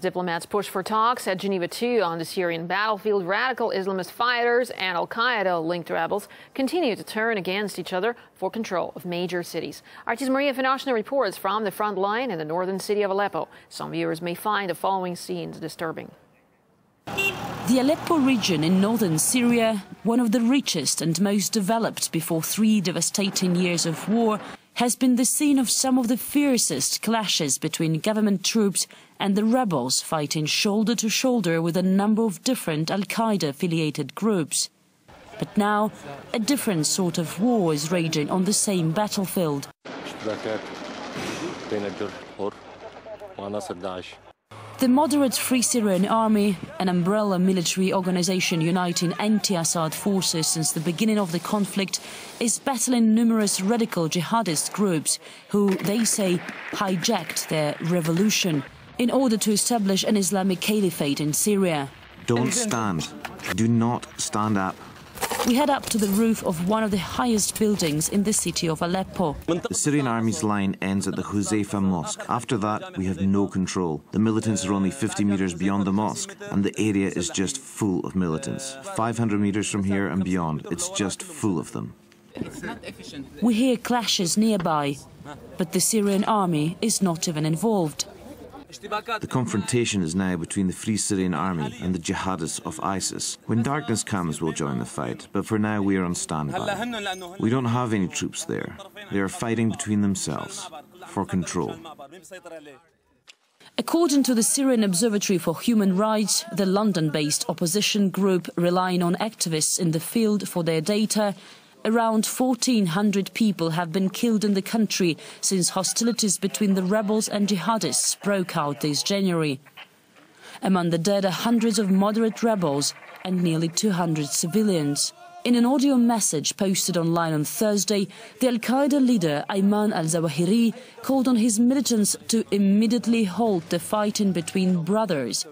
diplomats push for talks at Geneva too. On the Syrian battlefield, radical Islamist fighters and Al-Qaeda-linked rebels continue to turn against each other for control of major cities. RT's Maria Finashna reports from the front line in the northern city of Aleppo. Some viewers may find the following scenes disturbing. The Aleppo region in northern Syria, one of the richest and most developed before 3 devastating years of war, has been the scene of some of the fiercest clashes between government troops and the rebels fighting shoulder to shoulder with a number of different Al-Qaeda-affiliated groups. But now, a different sort of war is raging on the same battlefield. The moderate Free Syrian Army, an umbrella military organization uniting anti-Assad forces since the beginning of the conflict, is battling numerous radical jihadist groups who, they say, hijacked their revolution in order to establish an Islamic caliphate in Syria. Don't stand. Do not stand up. We head up to the roof of one of the highest buildings in the city of Aleppo. The Syrian army's line ends at the Huzaifa mosque. After that, we have no control. The militants are only 50 metres beyond the mosque, and the area is just full of militants. 500 metres from here and beyond, it's just full of them. We hear clashes nearby, but the Syrian army is not even involved. The confrontation is now between the Free Syrian Army and the jihadists of ISIS. When darkness comes, we'll join the fight, but for now we are on standby. We don't have any troops there. They are fighting between themselves for control. According to the Syrian Observatory for Human Rights, the London-based opposition group relying on activists in the field for their data, around 1,400 people have been killed in the country since hostilities between the rebels and jihadists broke out this January. Among the dead are hundreds of moderate rebels and nearly 200 civilians. In an audio message posted online on Thursday, the Al-Qaeda leader Ayman al-Zawahiri called on his militants to immediately halt the fighting between brothers.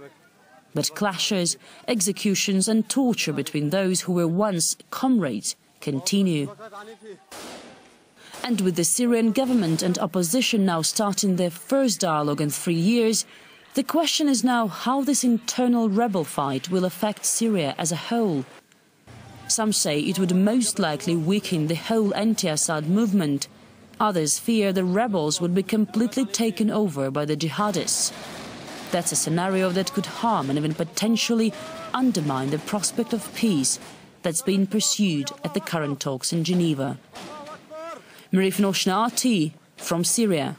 But clashes, executions and torture between those who were once comrades continue. And with the Syrian government and opposition now starting their first dialogue in 3 years, the question is now how this internal rebel fight will affect Syria as a whole. Some say it would most likely weaken the whole anti-Assad movement. Others fear the rebels would be completely taken over by the jihadists. That's a scenario that could harm and even potentially undermine the prospect of peace that's been pursued at the current talks in Geneva. Maria Finashna, RT, from Syria.